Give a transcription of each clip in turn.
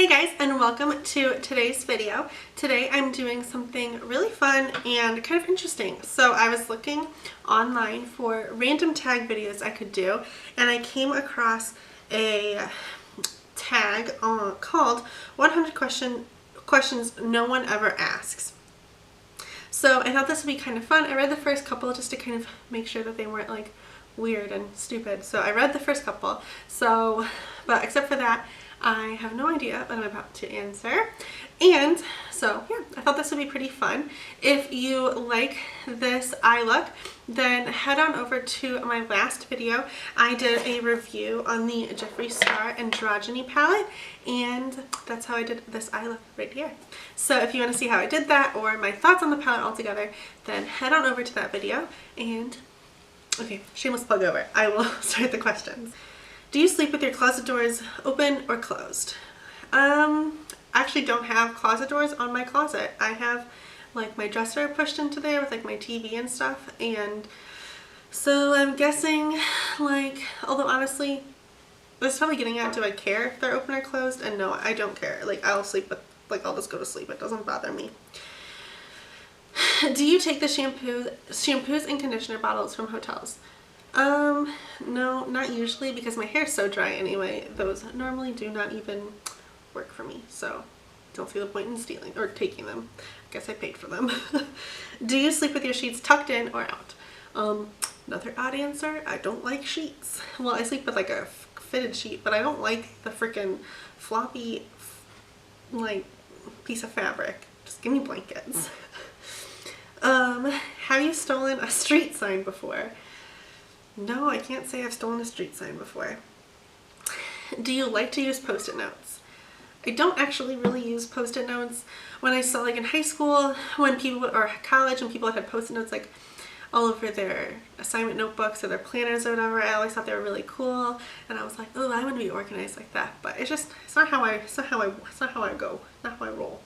Hey guys, and welcome to today's video. Today I'm doing something really fun and kind of interesting. So I was looking online for random tag videos I could do, and I came across a tag called 100 questions no one ever asks. So I thought this would be kind of fun. I read the first couple just to kind of make sure that they weren't like weird and stupid. So I read the first couple. But except for that, I have no idea what I'm about to answer. And so yeah, I thought this would be pretty fun. If you like this eye look, then head on over to my last video. I did a review on the Jeffree Star Androgyny palette, and that's how I did this eye look right here. So if you want to see how I did that or my thoughts on the palette altogether, then head on over to that video. And okay, shameless plug over. I will start the questions. Do you sleep with your closet doors open or closed? I actually don't have closet doors on my closet. I have like my dresser pushed into there with like my TV and stuff, and so I'm guessing, like, although honestly this is probably getting at, do I care if they're open or closed? And no, I don't care. Like, I'll sleep with, like, I'll just go to sleep. It doesn't bother me. Do you take the shampoos and conditioner bottles from hotels? No, not usually, because my hair's so dry anyway. Those normally do not even work for me, so don't see the point in stealing or taking them. I guess I paid for them. Do you sleep with your sheets tucked in or out? Another odd answer. I don't like sheets. Well, I sleep with like a fitted sheet, but I don't like the freaking floppy like piece of fabric. Just give me blankets. Have you stolen a street sign before? No, I can't say I've stolen a street sign before. Do you like to use post-it notes? I don't actually really use post-it notes. When I saw, like, in high school, when people, or college, when people had post-it notes like all over their assignment notebooks or their planners or whatever, I always thought they were really cool, and I was like, oh, I want to be organized like that. But it's not how I go, not how I roll.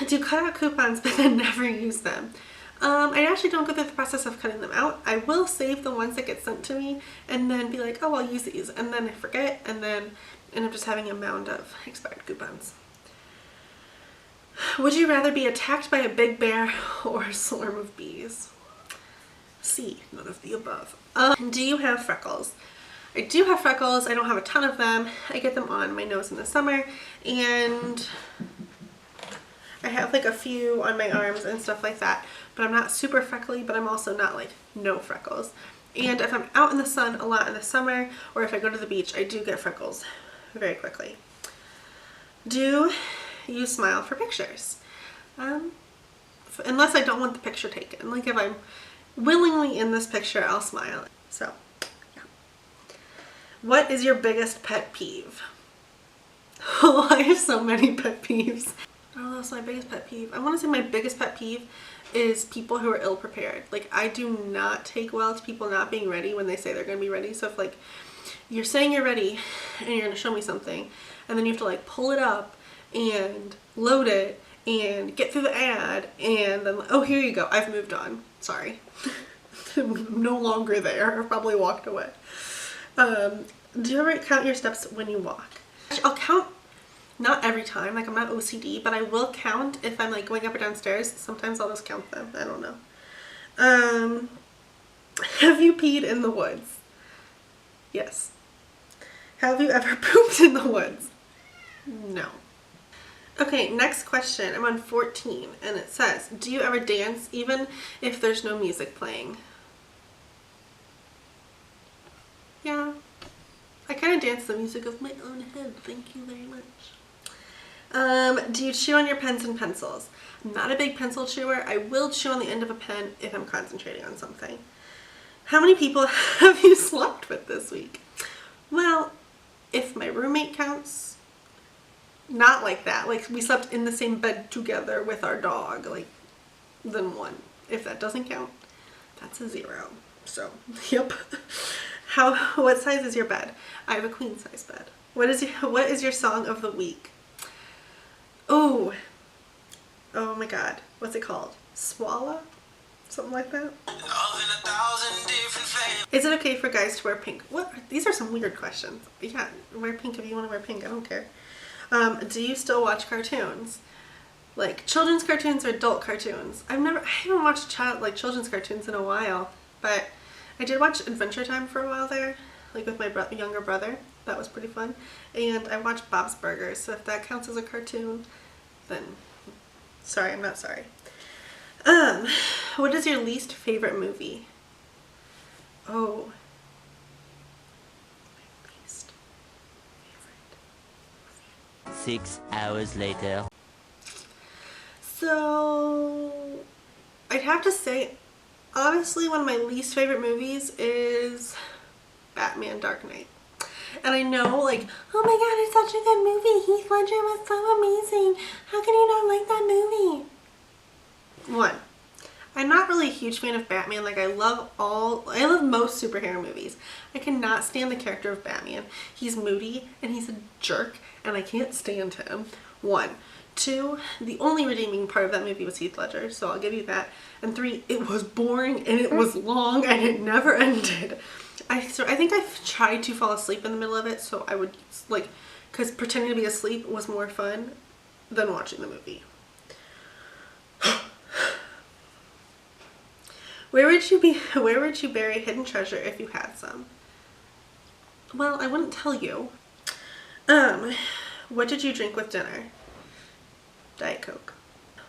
Do you cut out coupons but then never use them? I actually don't go through the process of cutting them out. I will save the ones that get sent to me and then be like, oh, I'll use these, and then I forget, and then end up just having a mound of expired coupons. Would you rather be attacked by a big bear or a swarm of bees? C, none of the above. Do you have freckles? I do have freckles. I don't have a ton of them. I get them on my nose in the summer, and I have like a few on my arms and stuff like that, but I'm not super freckly, but I'm also not like no freckles. And if I'm out in the sun a lot in the summer, or if I go to the beach, I do get freckles very quickly. Do you smile for pictures? Unless I don't want the picture taken. Like, if I'm willingly in this picture, I'll smile. So, yeah. What is your biggest pet peeve? Oh, I have so many pet peeves. Oh, that's my biggest pet peeve. I want to say my biggest pet peeve is people who are ill prepared. Like, I do not take well to people not being ready when they say they're going to be ready. So if, like, you're saying you're ready and you're going to show me something, and then you have to like pull it up and load it and get through the ad, and then, oh, here you go, I've moved on. Sorry. I'm no longer there. I've probably walked away. Do you ever count your steps when you walk? I'll count. Not every time, like, I'm not OCD, but I will count if I'm like going up or downstairs. Sometimes I'll just count them. I don't know. Have you peed in the woods? Yes. Have you ever pooped in the woods? No. Okay, next question. I'm on 14, and it says, do you ever dance even if there's no music playing? Yeah. I kind of dance the music of my own head. Thank you very much. Do you chew on your pens and pencils? I'm not a big pencil chewer. I will chew on the end of a pen if I'm concentrating on something. How many people have you slept with this week? Well, if my roommate counts, not like that. Like, we slept in the same bed together with our dog, like, then 1. If that doesn't count, that's a 0. So, yep. What size is your bed? I have a queen size bed. What is your song of the week? Oh my god, what's it called? Swallow? Something like that? Is it okay for guys to wear pink? What? These are some weird questions. Yeah, wear pink if you want to wear pink. I don't care. Do you still watch cartoons? Like children's cartoons or adult cartoons? I haven't watched children's cartoons in a while, but I did watch Adventure Time for a while there, like with my younger brother. That was pretty fun. And I watched Bob's Burgers, so if that counts as a cartoon, then sorry, I'm not sorry. What is your least favorite movie? Oh. My least favorite movie. 6 hours later. So, I'd have to say, honestly, one of my least favorite movies is Batman Dark Knight. And I know, like, oh my god, it's such a good movie. Heath Ledger was so amazing. How can you not like that movie? One, I'm not really a huge fan of Batman. Like, I love most superhero movies. I cannot stand the character of Batman. He's moody and he's a jerk and I can't stand him. One. Two, the only redeeming part of that movie was Heath Ledger, so I'll give you that. And three, it was boring and it was long and it never ended. I think I tried to fall asleep in the middle of it, so I would, like, because pretending to be asleep was more fun than watching the movie. Where would you bury hidden treasure if you had some? Well, I wouldn't tell you. What did you drink with dinner? Diet Coke.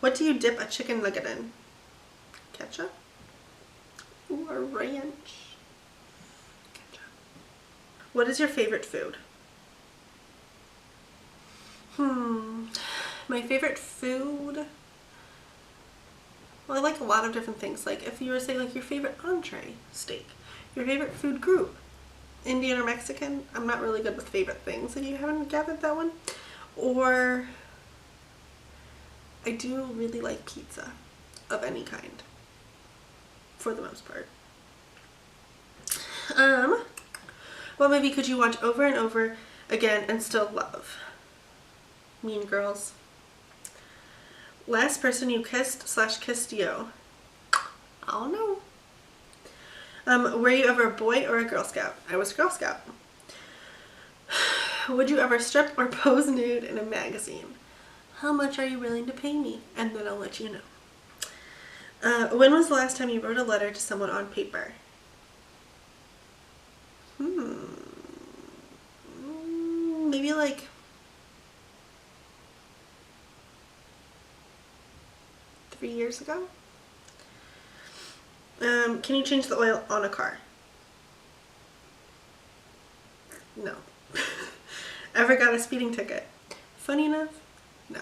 What do you dip a chicken nugget in? Ketchup? Or ranch? Ketchup. What is your favorite food? My favorite food? Well, I like a lot of different things. Like, if you were to say, like, your favorite entree, steak. Your favorite food group, Indian or Mexican. I'm not really good with favorite things, if you haven't gathered that one. Or I do really like pizza of any kind, for the most part. What movie could you watch over and over again and still love? Mean Girls. Last person you kissed/kissed you? I don't know. Were you ever a boy or a Girl Scout? I was a Girl Scout. Would you ever strip or pose nude in a magazine? How much are you willing to pay me? And then I'll let you know. When was the last time you wrote a letter to someone on paper? Maybe like 3 years ago. Can you change the oil on a car? No. Ever got a speeding ticket? Funny enough, no.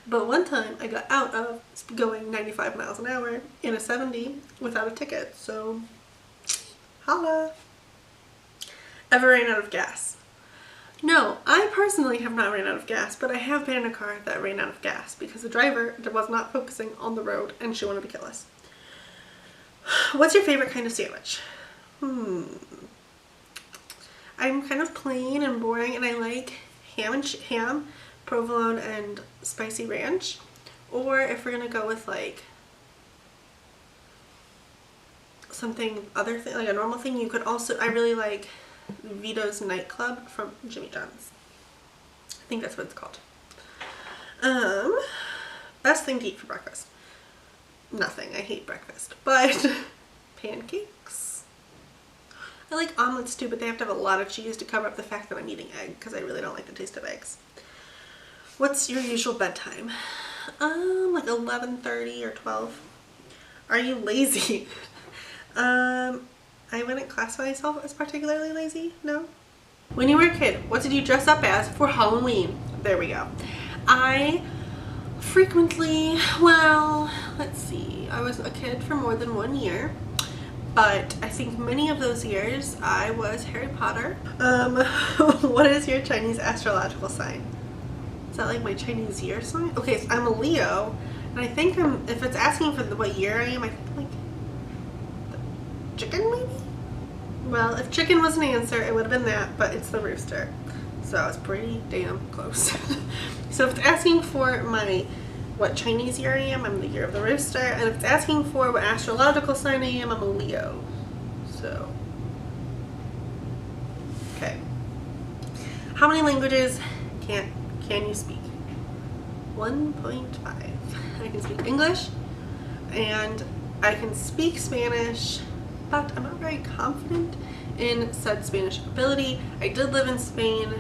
But one time I got out of going 95 miles an hour in a 70 without a ticket, so holla. Ever ran out of gas? No, I personally have not ran out of gas, but I have been in a car that ran out of gas because the driver was not focusing on the road and she wanted to kill us. What's your favorite kind of sandwich? I'm kind of plain and boring and I like ham, provolone, and spicy ranch. Or if we're gonna go with like something other thing, like a normal thing, you could also, I really like Vito's Nightclub from Jimmy John's. I think that's what it's called. Best thing to eat for breakfast? Nothing. I hate breakfast. But pancakes. I like omelets too, but they have to have a lot of cheese to cover up the fact that I'm eating egg because I really don't like the taste of eggs. What's your usual bedtime? Like 11:30 or 12. Are you lazy? I wouldn't classify myself as particularly lazy, no. When you were a kid, what did you dress up as for Halloween? There we go. I frequently, well, let's see, I was a kid for more than 1 year, but I think many of those years I was Harry Potter. What is your Chinese astrological sign? Is that like my Chinese year sign? Okay, so I'm a Leo, and I think if it's asking for what year I am, I think like chicken maybe? Well, if chicken was an answer, it would have been that, but it's the rooster. So I was pretty damn close. So if it's asking for what Chinese year I am, I'm the year of the rooster. And if it's asking for what astrological sign I am, I'm a Leo. So, okay. How many languages Can you speak? 1.5. I can speak English and I can speak Spanish, but I'm not very confident in said Spanish ability. I did live in Spain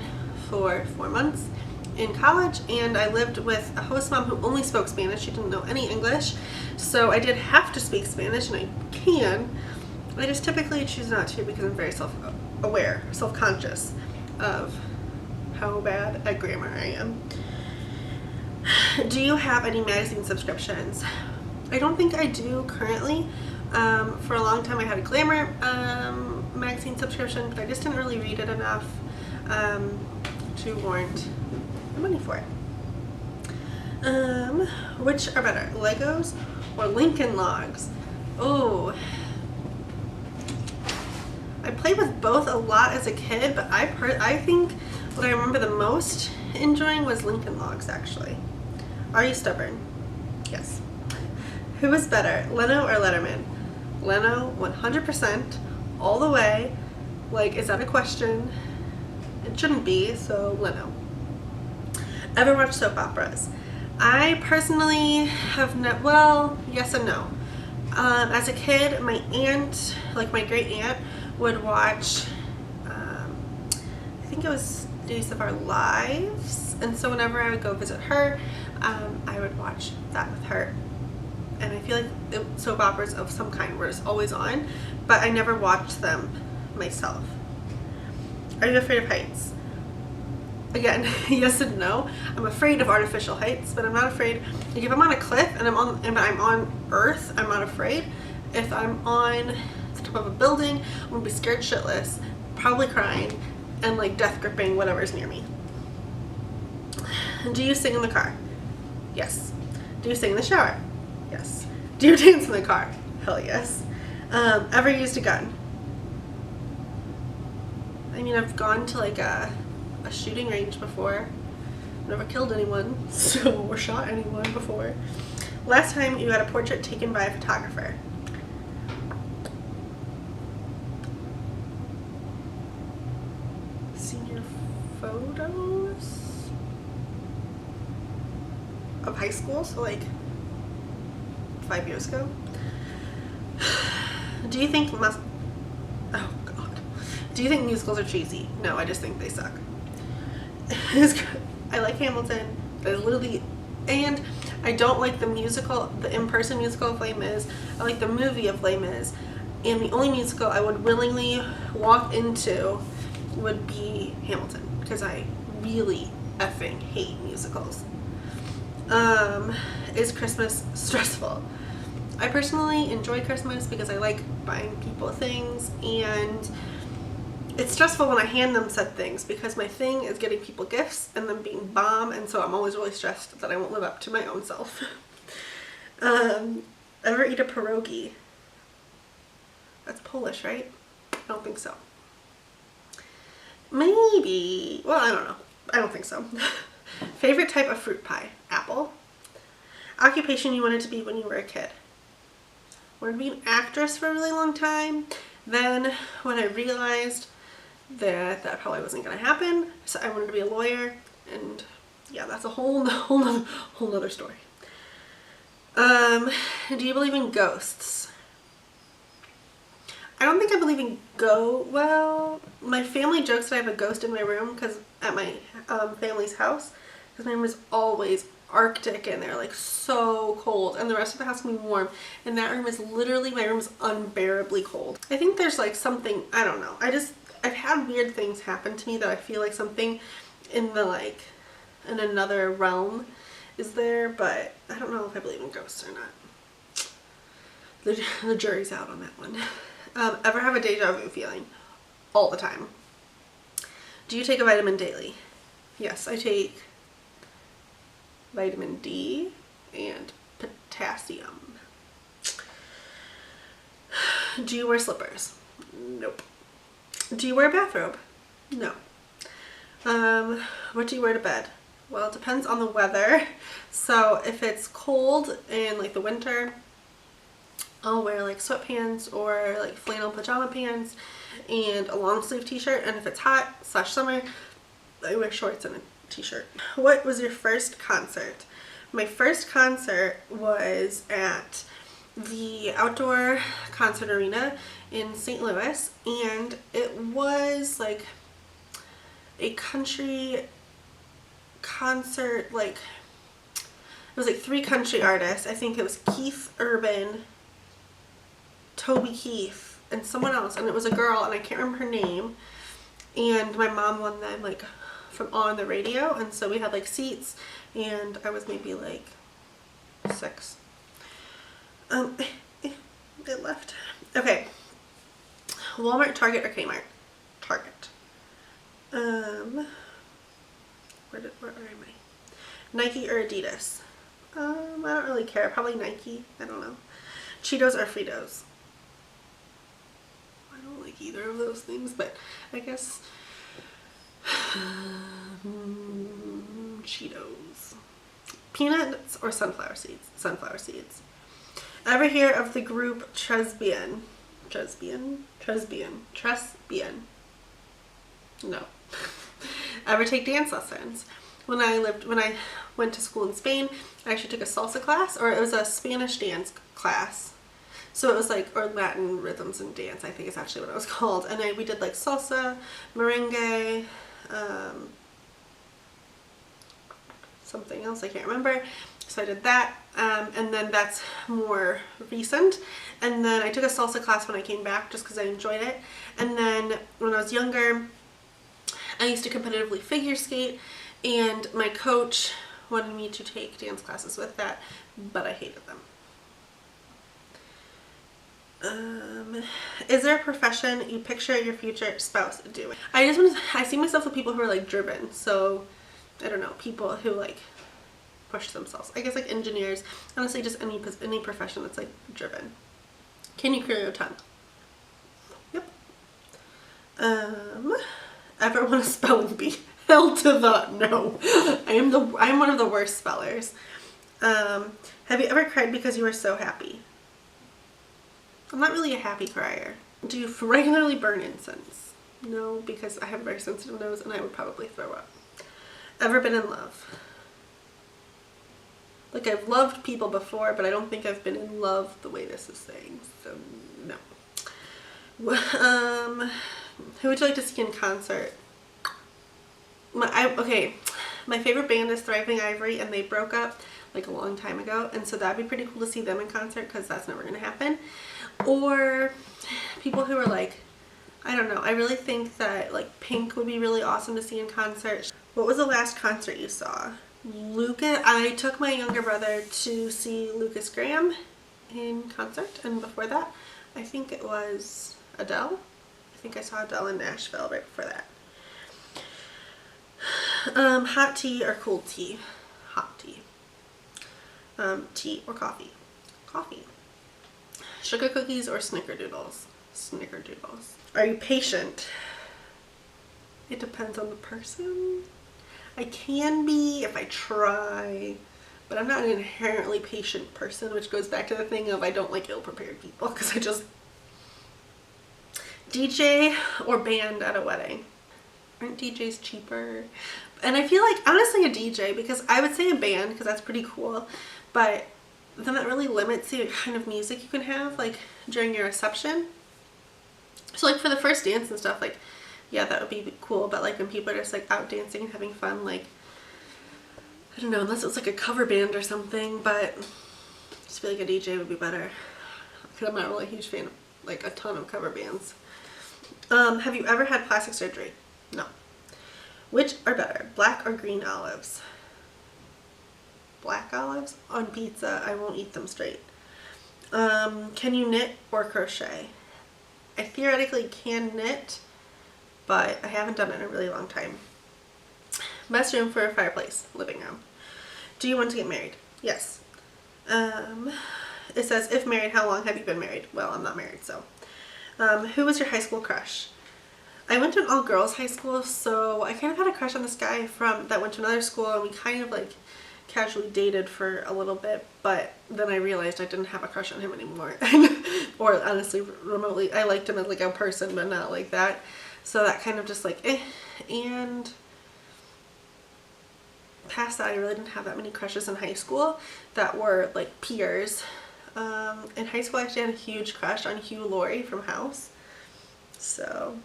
for 4 months in college, and I lived with a host mom who only spoke Spanish. She didn't know any English, so I did have to speak Spanish, and I can. I just typically choose not to because I'm very self-aware, self-conscious of how bad at grammar I am. Do you have any magazine subscriptions? I don't think I do currently. For a long time I had a Glamour magazine subscription, but I just didn't really read it enough to warrant the money for it. Which are better, Legos or Lincoln Logs? Oh, I played with both a lot as a kid, but I think what I remember the most enjoying was Lincoln Logs, actually. Are you stubborn? Yes. Who is better, Leno or Letterman? Leno, 100%, all the way. Like, is that a question? It shouldn't be, so Leno. Ever watch soap operas? I personally have not, well, yes and no. As a kid, my aunt, like my great aunt, would watch, I think it was Days of Our Lives, and so whenever I would go visit her, I would watch that with her. And I feel like soap operas of some kind were always on, but I never watched them myself. Are you afraid of heights? Again, yes and no. I'm afraid of artificial heights, but I'm not afraid. Like if I'm on a cliff and I'm on Earth, I'm not afraid. If I'm on the top of a building, I'm gonna be scared shitless, probably crying, and like death gripping whatever's near me. Do you sing in the car? Yes. Do you sing in the shower? Yes. Do you dance in the car? Hell yes. Ever used a gun? I mean, I've gone to like a shooting range before. Never killed anyone, or shot anyone before. Last time you had a portrait taken by a photographer? Senior photos of high school, so like 5 years ago. Do you think do you think musicals are cheesy? No, I just think they suck. I like Hamilton. And I don't like the musical, the in-person musical of Les Mis. I like the movie of Les Mis. And the only musical I would willingly walk into would be Hamilton, because I really effing hate musicals. Is Christmas stressful? I personally enjoy Christmas because I like buying people things, and it's stressful when I hand them said things because my thing is getting people gifts and them being bomb, and so I'm always really stressed that I won't live up to my own self. Ever eat a pierogi? That's Polish, right? I don't think so. Maybe. Well, I don't know. I don't think so. Favorite type of fruit pie? Apple. Occupation you wanted to be when you were a kid? I wanted to be an actress for a really long time. Then when I realized that probably wasn't going to happen, so I wanted to be a lawyer, and yeah, that's a whole nother story. Do you believe in ghosts? I don't think I believe in well, my family jokes that I have a ghost in my room because at my family's house, because my room is always Arctic and they're like so cold, and the rest of the house can be warm, and that room is literally, my room is unbearably cold. I think there's like something, I don't know, I've had weird things happen to me that I feel like something in the in another realm is there, but I don't know if I believe in ghosts or not. The jury's out on that one. Ever have a deja vu feeling? All the time. Do you take a vitamin daily? Yes, I take vitamin D and potassium. Do you wear slippers? Nope. Do you wear a bathrobe? No. What do you wear to bed? Well, it depends on the weather. So if it's cold in like the winter, I'll wear like sweatpants or like flannel pajama pants and a long sleeve t-shirt. And if it's hot / summer, I wear shorts and a t-shirt. What was your first concert? My first concert was at the Outdoor Concert Arena in St. Louis, and it was like a country concert, like it was like 3 country artists. I think it was Keith Urban, Toby Keith, and someone else, and it was a girl, and I can't remember her name, and my mom won them like from on the radio, and so we had like seats, and I was maybe like 6. It left. Okay. Walmart, Target, or Kmart? Target. Where am I? Nike or Adidas? I don't really care. Probably Nike. I don't know. Cheetos or Fritos? I don't like either of those things, but I guess Cheetos. Peanuts or sunflower seeds? Sunflower seeds. Ever hear of the group Tresbian? Tresbian. No. Ever take dance lessons? When I went to school in Spain, I actually took a salsa class, or it was a Spanish dance class. So it was like, or Latin rhythms and dance, I think is actually what it was called. And we did like salsa, merengue, something else I can't remember. So I did that, and then that's more recent. And then I took a salsa class when I came back just because I enjoyed it. And then when I was younger, I used to competitively figure skate, and my coach wanted me to take dance classes with that, but I hated them. Is there a profession you picture your future spouse doing? I see myself with people who are like driven, so I don't know, people who like push themselves. I guess like engineers, honestly just any profession that's like driven. Can you curl your tongue? Yep. Ever want a spelling bee? Hell to the no. I'm one of the worst spellers. Have you ever cried because you were so happy? I'm not really a happy crier. Do you regularly burn incense? No, because I have a very sensitive nose and I would probably throw up. Ever been in love? Like, I've loved people before, but I don't think I've been in love the way this is saying, so no. Who would you like to see in concert? My favorite band is Thriving Ivory, and they broke up like a long time ago, and so that'd be pretty cool to see them in concert because that's never going to happen. Or people who are like, I don't know, I really think that like Pink would be really awesome to see in concert. What was the last concert you saw? I took my younger brother to see Lucas Graham in concert, and before that I think it was Adele. I think I saw Adele in Nashville right before that. Hot tea or cold tea? Hot tea. Tea or coffee? Coffee. Sugar cookies or snickerdoodles? Snickerdoodles. Are you patient? It depends on the person. I can be if I try, but I'm not an inherently patient person, which goes back to the thing of I don't like ill-prepared people, because I just... DJ or band at a wedding? Aren't DJs cheaper? And I feel like, honestly, a DJ, because I would say a band, because that's pretty cool, but then that really limits the kind of music you can have, like, during your reception. So, like, for the first dance and stuff, like, yeah, that would be cool, but, like, when people are just, like, out dancing and having fun, like, I don't know, unless it's, like, a cover band or something, but I just feel like a DJ would be better, because I'm not really a huge fan of, like, a ton of cover bands. Have you ever had plastic surgery? No. Which are better, black or green olives? Black olives on pizza. I won't eat them straight. Can you knit or crochet? I theoretically can knit, but I haven't done it in a really long time. Best room for a fireplace? Living room. Do you want to get married? Yes. It says, if married, how long have you been married? Well, I'm not married, so. Who was your high school crush? I went to an all-girls high school, so I kind of had a crush on this guy that went to another school, and we kind of like casually dated for a little bit, but then I realized I didn't have a crush on him anymore. Or honestly, remotely, I liked him as like a person, but not like that. So that kind of just like, And past that, I really didn't have that many crushes in high school that were like peers. In high school, I actually had a huge crush on Hugh Laurie from House. So,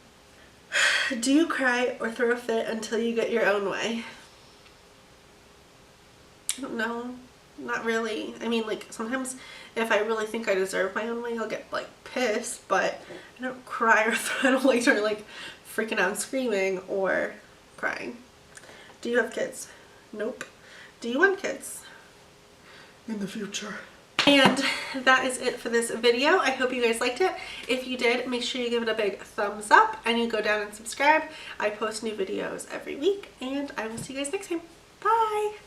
do you cry or throw a fit until you get your own way? I don't know. Not really. I mean, like, sometimes if I really think I deserve my own way, I'll get like pissed, but I don't cry or I don't like start like freaking out and screaming or crying. Do you have kids? Nope. Do you want kids? In the future. And that is it for this video. I hope you guys liked it. If you did, make sure you give it a big thumbs up and you go down and subscribe. I post new videos every week, and I will see you guys next time. Bye!